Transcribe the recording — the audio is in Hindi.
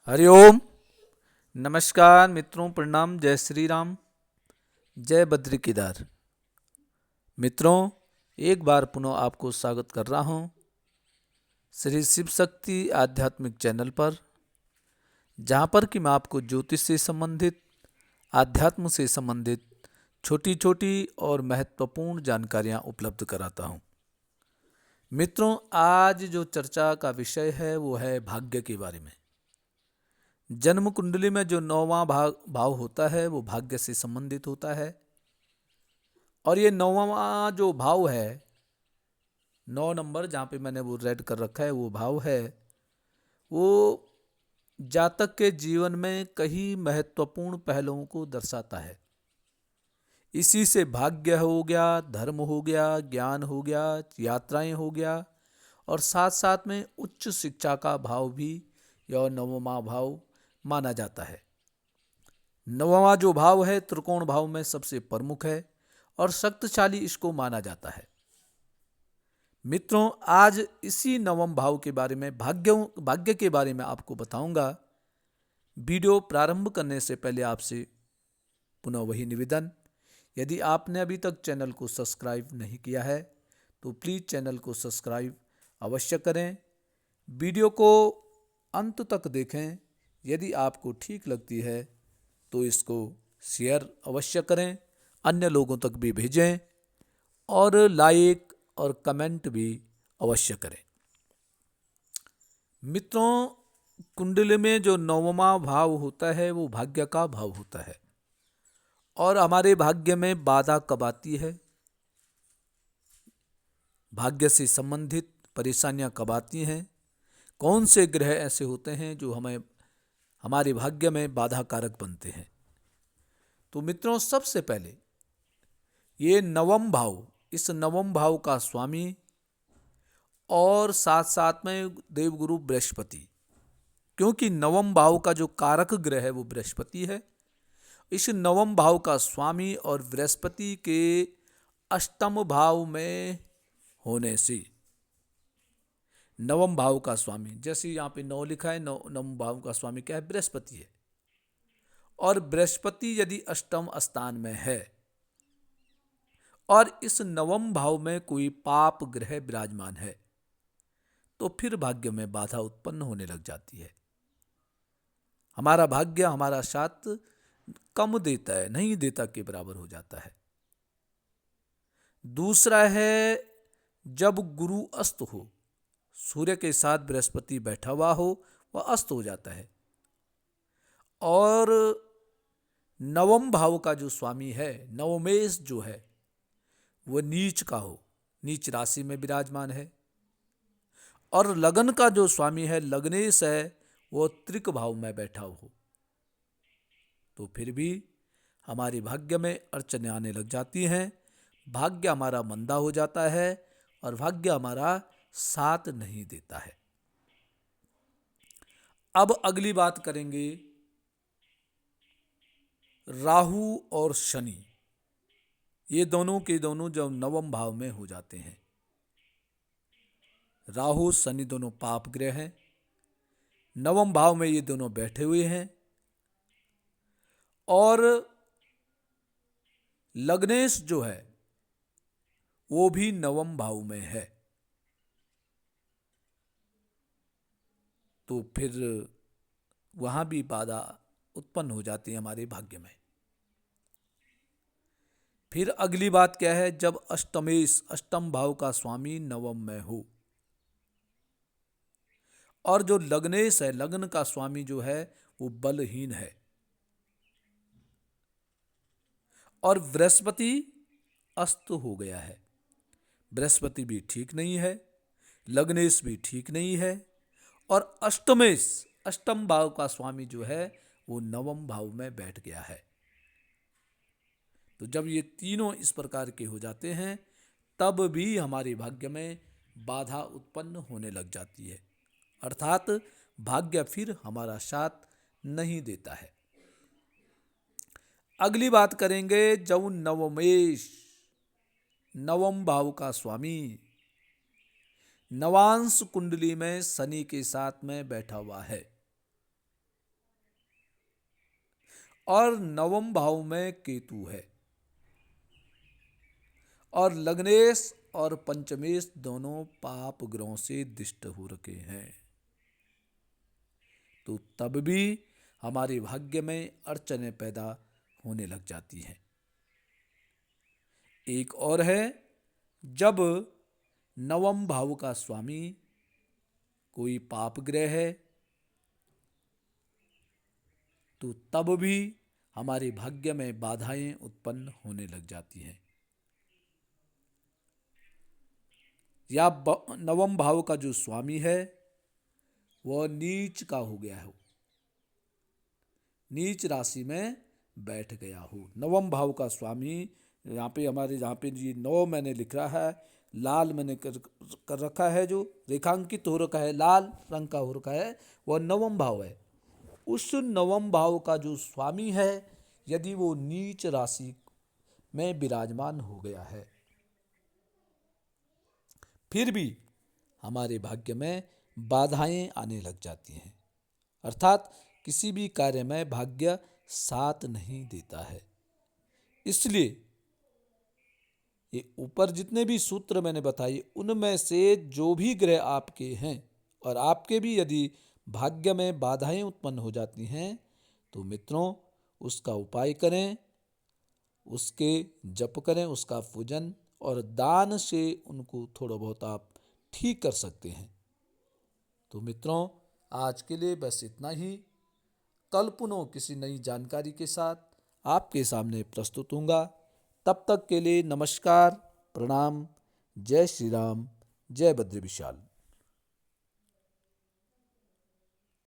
हरिओम। नमस्कार मित्रों, प्रणाम। जय श्री राम, जय बद्री केदार। मित्रों, एक बार पुनः आपको स्वागत कर रहा हूँ श्री शिव शक्ति आध्यात्मिक चैनल पर, जहाँ पर कि मैं आपको ज्योतिष से संबंधित, आध्यात्म से संबंधित छोटी छोटी और महत्वपूर्ण जानकारियाँ उपलब्ध कराता हूँ। मित्रों, आज जो चर्चा का विषय है वो है भाग्य के बारे में। जन्म कुंडली में जो नौवां भाव होता है वो भाग्य से संबंधित होता है। और ये नौवां जो भाव है, 9 नंबर जहाँ पे मैंने वो रेड कर रखा है, वो भाव है, वो जातक के जीवन में कई महत्वपूर्ण पहलुओं को दर्शाता है। इसी से भाग्य हो गया, धर्म हो गया, ज्ञान हो गया, यात्राएं हो गया, और साथ साथ में उच्च शिक्षा का भाव भी यह नवमा भाव माना जाता है। नववां जो भाव है त्रिकोण भाव में सबसे प्रमुख है और शक्तिशाली इसको माना जाता है। मित्रों, आज इसी नवम भाव के बारे में, भाग्य के बारे में आपको बताऊंगा। वीडियो प्रारंभ करने से पहले आपसे पुनः वही निवेदन, यदि आपने अभी तक चैनल को सब्सक्राइब नहीं किया है तो प्लीज़ चैनल को सब्सक्राइब अवश्य करें। वीडियो को अंत तक देखें। यदि आपको ठीक लगती है तो इसको शेयर अवश्य करें, अन्य लोगों तक भी भेजें, और लाइक और कमेंट भी अवश्य करें। मित्रों, कुंडली में जो नौवां भाव होता है वो भाग्य का भाव होता है, और हमारे भाग्य में बाधा कब आती है, भाग्य से संबंधित परेशानियां कब आती हैं, कौन से ग्रह ऐसे होते हैं जो हमें हमारे भाग्य में बाधा कारक बनते हैं। तो मित्रों, सबसे पहले ये नवम भाव, इस नवम भाव का स्वामी और साथ साथ में देवगुरु बृहस्पति, क्योंकि नवम भाव का जो कारक ग्रह है वो बृहस्पति है। इस नवम भाव का स्वामी और बृहस्पति के अष्टम भाव में होने से, नवम भाव का स्वामी, जैसे यहाँ पे 9 लिखा है, नवम भाव का स्वामी क्या है? बृहस्पति है। और बृहस्पति यदि अष्टम स्थान में है और इस नवम भाव में कोई पाप ग्रह विराजमान है तो फिर भाग्य में बाधा उत्पन्न होने लग जाती है। हमारा भाग्य हमारा साथ कम देता है, नहीं देता के बराबर हो जाता है। दूसरा है, जब गुरु अस्त हो, सूर्य के साथ बृहस्पति बैठा हुआ हो, वह अस्त हो जाता है। और नवम भाव का जो स्वामी है, नवमेश जो है, वह नीच का हो, नीच राशि में विराजमान है। और लगन का जो स्वामी है, लग्नेश है, वो त्रिक भाव में बैठा हो, तो फिर भी हमारे भाग्य में अड़चनें आने लग जाती हैं। भाग्य हमारा मंदा हो जाता है और भाग्य हमारा साथ नहीं देता है। अब अगली बात करेंगे राहु और शनि। ये दोनों के दोनों जब नवम भाव में हो जाते हैं, राहु शनि दोनों पाप ग्रह हैं, नवम भाव में ये दोनों बैठे हुए हैं, और लग्नेश जो है वो भी नवम भाव में है, तो फिर वहां भी बाधा उत्पन्न हो जाती है हमारे भाग्य में। फिर अगली बात क्या है, जब अष्टमेश, अष्टम भाव का स्वामी नवम में हो, और जो लग्नेश है, लग्न का स्वामी जो है वो बलहीन है, और बृहस्पति अस्त हो गया है। बृहस्पति भी ठीक नहीं है, लग्नेश भी ठीक नहीं है, और अष्टमेश, अष्टम भाव का स्वामी जो है वो नवम भाव में बैठ गया है। तो जब ये तीनों इस प्रकार के हो जाते हैं तब भी हमारे भाग्य में बाधा उत्पन्न होने लग जाती है, अर्थात भाग्य फिर हमारा साथ नहीं देता है। अगली बात करेंगे, जब नवमेश, नवम भाव का स्वामी नवांश कुंडली में शनि के साथ में बैठा हुआ है, और नवम भाव में केतु है और लग्नेश और पंचमेश दोनों पाप ग्रहों से दिष्ट हो रखे हैं, तो तब भी हमारे भाग्य में अड़चनें पैदा होने लग जाती हैं। एक और है, जब नवम भाव का स्वामी कोई पाप ग्रह है तो तब भी हमारे भाग्य में बाधाएं उत्पन्न होने लग जाती हैं। या नवम भाव का जो स्वामी है वह नीच का हो गया हो, नीच राशि में बैठ गया हो। नवम भाव का स्वामी यहाँ पे हमारे जहाँ पे ये 9 मैंने लिख रहा है, लाल मैंने कर रखा है, जो रेखांकित हो रखा है लाल रंग का हो रखा है, वह नवम भाव है। उस नवम भाव का जो स्वामी है यदि वो नीच राशि में विराजमान हो गया है, फिर भी हमारे भाग्य में बाधाएं आने लग जाती हैं, अर्थात किसी भी कार्य में भाग्य साथ नहीं देता है। इसलिए ये ऊपर जितने भी सूत्र मैंने बताए उनमें से जो भी ग्रह आपके हैं और आपके भी यदि भाग्य में बाधाएं उत्पन्न हो जाती हैं तो मित्रों उसका उपाय करें, उसके जप करें, उसका पूजन और दान से उनको थोड़ा बहुत आप ठीक कर सकते हैं। तो मित्रों आज के लिए बस इतना ही। कल पुनः किसी नई जानकारी के साथ आपके सामने प्रस्तुत होऊंगा। तब तक के लिए नमस्कार, प्रणाम, जय श्री राम, जय बद्री विशाल।